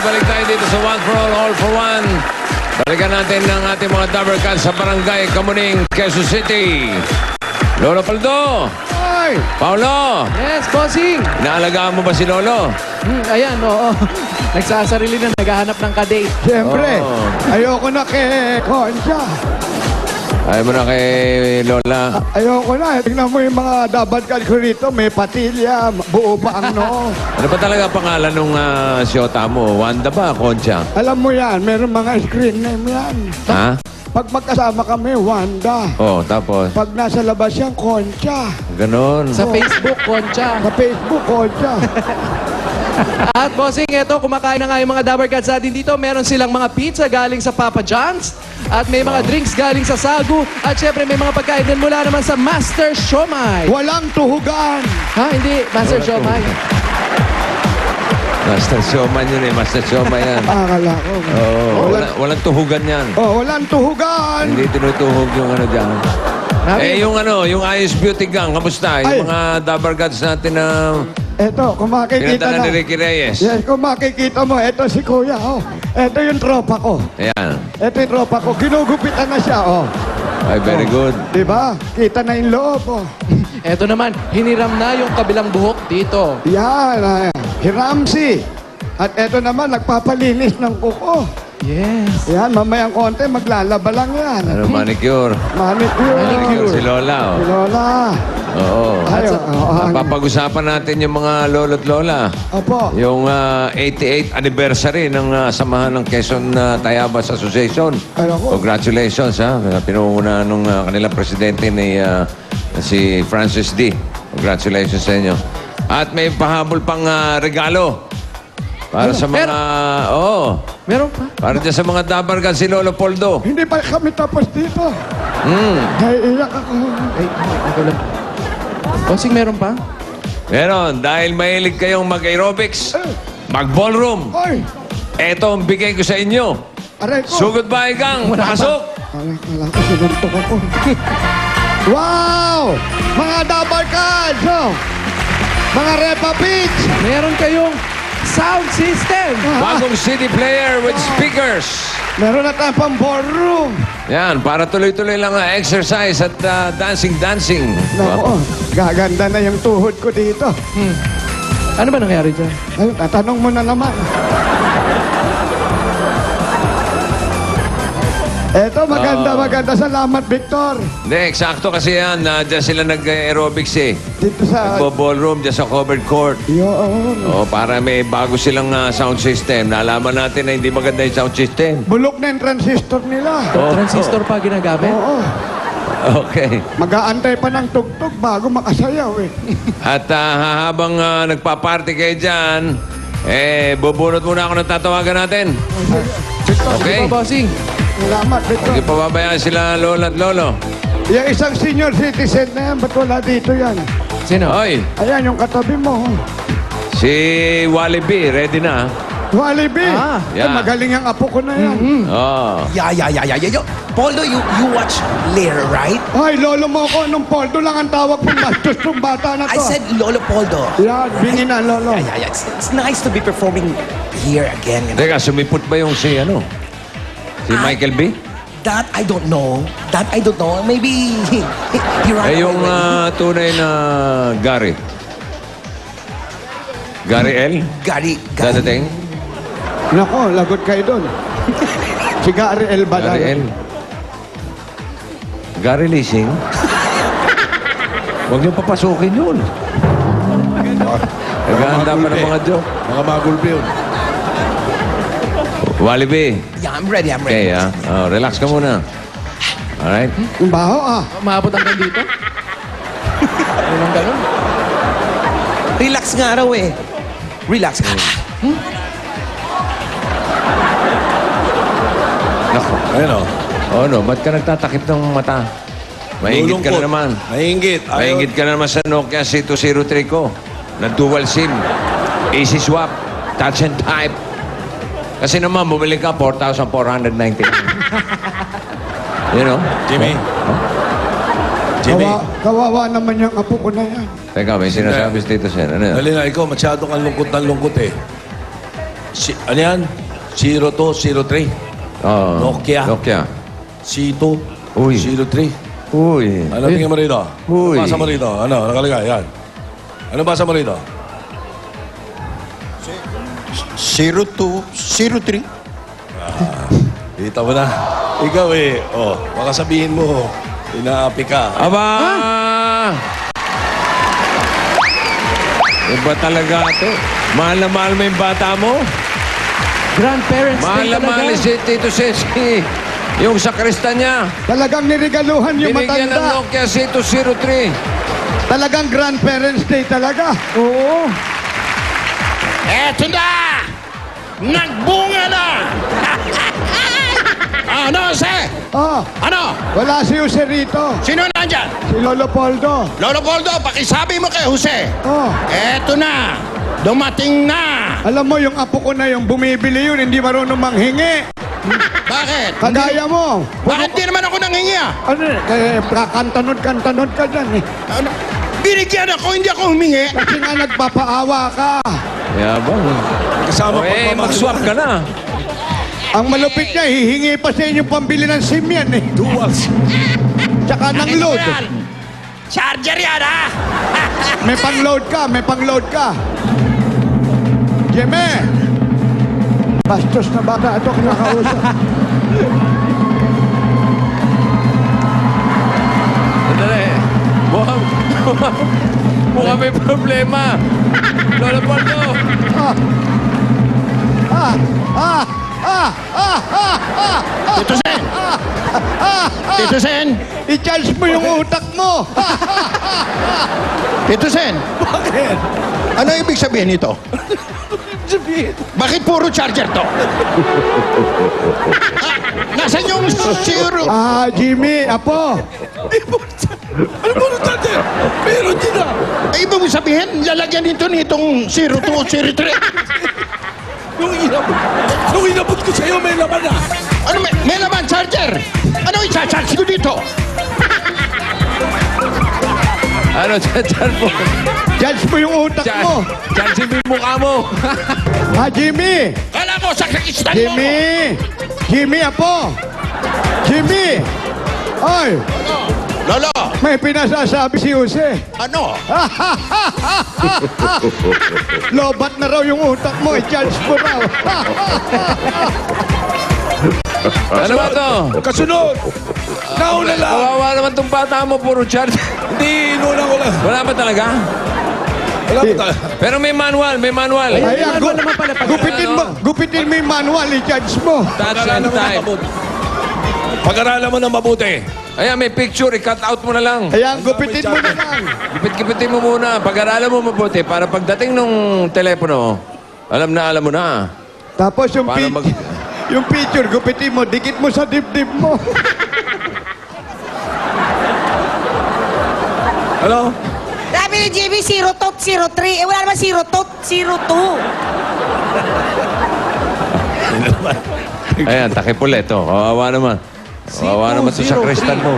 Babalik tayo dito sa One for All for One. Balikan natin ng ating mga Dabber Cats sa Barangay Kamuning, Quezon City. Lolo Paldo! Ay! Paolo! Yes, bossing! Naalagaan mo ba si Lolo? Ayan, oo. Nagsasarili na, naghahanap ng kadate. Siyempre, Oo. ayoko na kay Concha. Ayaw mo na kay Lola. Ayoko na. Tingnan mo yung mga dabat ko rito. May patilya, buo pa ang noo. Ano ba talaga pangalan nung siyota mo? Wanda ba? Concha? Alam mo yan, meron mga screen name yan. Ha? Pag magkasama kami, Wanda. Oh, tapos? Pag nasa labas yan, Concha. Ganon. Sa Facebook, Concha. Sa Facebook, Concha. At bossing, eto, kumakain na nga yung mga Dabber Cats natin dito. Meron silang mga pizza galing sa Papa John's. At may mga drinks galing sa Sagu. At syempre, may mga pagkain din mula naman sa Master Siomai. Walang tuhugan. Ha? Hindi, Master Siomai. Master Showman yun eh. Master Showman yan. Akala ko. Oo. Walang tuhugan yan. Oh, walang tuhugan. Hindi tinutuhog yung ano dyan. Yung Ayos Beauty Gang, kamusta? Ay. Yung mga Dabber Gods natin na Eto, kung makikita pinadala na. ni Ricky Reyes. Yes, kung makikita mo, eto si Kuya, oh. Eto yung tropa ko. Ayan. Eto yung tropa ko. Ginugupitan na siya, oh. Ay, very good. Diba? Kita na yung loob, oh. Eto naman, hiniram na yung kabilang buhok dito. Yan, Hiramsi. At eto naman, nagpapalinis ng kuko. Yes. Yan, mamayang konti, maglalaba lang yan. Ano, manicure. Manicure. Manicure si Lola. Si Lola. Oo. Ay, Napapag-usapan natin yung mga lolo't lola. Opo. Yung 88th anniversary ng samahan ng Quezon Tayabas Association. Ano ko? Congratulations, ha. Pinunguna nung kanilang presidente ni si Francis D. Congratulations sa inyo. At may pahabol pang regalo. Para sa mga... Oo. Meron pa? Para dyan sa mga Dabber Gods si Lolo Poldo. Hindi pa kami tapos dito. Naiiyak ako. Ay, ako lang. Bossing, meron pa? Meron. Dahil mahilig kayong mag-aerobics, mag-ballroom. Oy! Eto ang bigay ko sa inyo. Aray ko. Sugod bahay gang. Pasok. Kala ko sinuntok ako. Wow! Mga Dabber Cats! Oh. Mga Repa Beach! Meron kayong sound system. Bagong CD player with speakers. Meron na tayong pang ballroom. Yan, para tuloy-tuloy lang ang exercise at dancing. Naku, gaganda na yung tuhod ko dito. Ano ba nangyari dyan? Ay, tatanong mo na naman. Eto, maganda. Salamat, Victor. Hindi, eksakto kasi yan. Diyan sila nag-aerobics eh. Dito sa... Nagbo-ballroom dyan sa covered court. Yun. Oh, para may bago silang sound system. Nalaman natin na hindi maganda yung sound system. Bulok na yung transistor nila. Transistor pa ginagamit? Oo. Okay. Mag-aantay pa ng tugtog bago makasayaw eh. At habang nagpa-party kayo dyan, bubunot muna ako ng tatawagan natin. Victor, Okay? Ito, bossing. salamat, Victor. Hindi pababayaan sila Lola at Lolo. Yung isang senior citizen na yan, ba't wala dito yan? Sino? Oy, Ayan, yung katabi mo. si Wally B, ready na? Wally B. yeah. Magaling ang apo ko na yan. Oh. Yeah. Poldo, you watch Lair, right? Ay, lolo mo ko, nung Poldo lang ang tawag kong bastos ng bata na to. I said Lolo Poldo. Yan, bingi na, lolo. Yeah. It's nice to be performing here again. You know? Teka, sumipot ba yung si Si Michael B? That I don't know. Maybe he ran Yung away. tunay na Gary. Gary L? Gary. Dadating? Nako, lagot kayo doon. Si Gary L. Badal. Gary L? Gary Leasing? Huwag niyo papasukin yun. Naghahanda pa ng mga joke. Mga magulpi yun. Wally B. Yeah, I'm ready. Okay, relax ka muna. Alright? Ang baho, Maabot hanggang dito? Anong ganun? Relax nga raw eh. Relax. Nako. Ayun o. Oh no, ba't ka nagtatakip ng mata? Maingit ka na naman. Maingit. Maingit ka na naman sa Nokia C203 ko. Na dual SIM. Easy swap. Touch and type. Kasi naman, bumili ka 4,499. You know? Jimmy. Kawawa naman yung apo ko na yan. Teka, may sinasabi dito siya. Ano yan? Dali na, ikaw masyado kang lungkot ng lungkot eh. Ano yan? 0203. Oh, Nokia. Nokia. C2. Uy. 03. Uy. Ano tingin mo rito? Uy. Ano basa mo rito? Ano? Nakalagay. Yan. Ano basa mo rito? 0203. Kita mo na. Ikaw eh. Oh, baka sabihin mo, inaapi ka. Aba! Iba talaga ito. Mahal na mahal mo yung bata mo. Grandparents Mahal Day na mahal talaga. si Tito Sesi. Yung sakristan niya. Talagang nirigaluhan yung Binigyan ng matanda. Nokia C203. Talagang grandparents day talaga. Oo. Eto na! Nagbunga na! Ano, Jose? Ah, Ano? wala si Jose rito. Sino nandyan? Si Lolo Poldo. Lolo Poldo, pakisabi mo kay Jose. Oh, Eto na! Dumating na! alam mo yung apo ko na yung bumibili yun, hindi marunong manghingi. Bakit? Kagaya mo. Bakit di naman ako nanghingi ah? Ano eh, kantanod ka dyan eh. Ano? Binigyan ako, hindi ako humingi. Kasi nga nagpapaawa ka. Yabang. Kasama O eh, mag-swap ka na. Ang malupit niya, hihingi pa sa inyo pambili ng SIM yan eh. Duals. Tsaka ng Nakita mo load. yan? Charger yan ha? May pang-load ka, may pang-load ka. Jimmy! Bastos na bata ito kinakausap. Sandali. Mukhang may problema. Lola Poldo. Tito Sen! Tito Sen! I-charge mo yung utak mo. Tito Sen! Bakit? Ano ibig sabihin nito? Bakit puro charger to? Nasaan yung zero? Jimmy, apo. Ano ba nung tatay? Meron din na. Ay, ibig mong sabihin, lalagyan nito nitong 02 o 03. Nung inabot ko sa'yo, may laman na. Ano, may laman charger? Ano i-charge ko dito? Ano, chan mo? Charge mo yung utak mo. Chan mo yung mukha mo. Jimmy. Kala mo, sa kakistan mo! Jimmy. Jimmy, apo. Jimmy. Ay, Lolo, may pinasasabi si Jose. ano? Lobat na raw yung utak mo. I-charge mo raw. Ano ba to? Kasunod. Nauna lang. Kawawa naman tong bata mo, puro charge. Hindi, inuna ko lang. Wala ba talaga? Wala pa talaga. Pero may manual, may manual. Ayan, manual naman pala pag- gupitin mo yung manual. I-charge mo. Touch Pag-aralan and mo na type. mabuti. Pag-aralan mo na mabuti. Ayan, may picture. I-cut out mo na lang. Ayan, gupitin mo na lang. Gipit-gipitin mo muna. Pag-aralan mo mabuti para pagdating nung telepono, alam mo na. Tapos yung, Paano yung picture, gupitin mo. Dikit mo sa dibdib mo. Ano? Sabi ni JB, 0203. Eh, wala naman 02, 02. Ayan, takip ulit. Oh. Kawawa naman. Kawawa naman to sa kristal mo.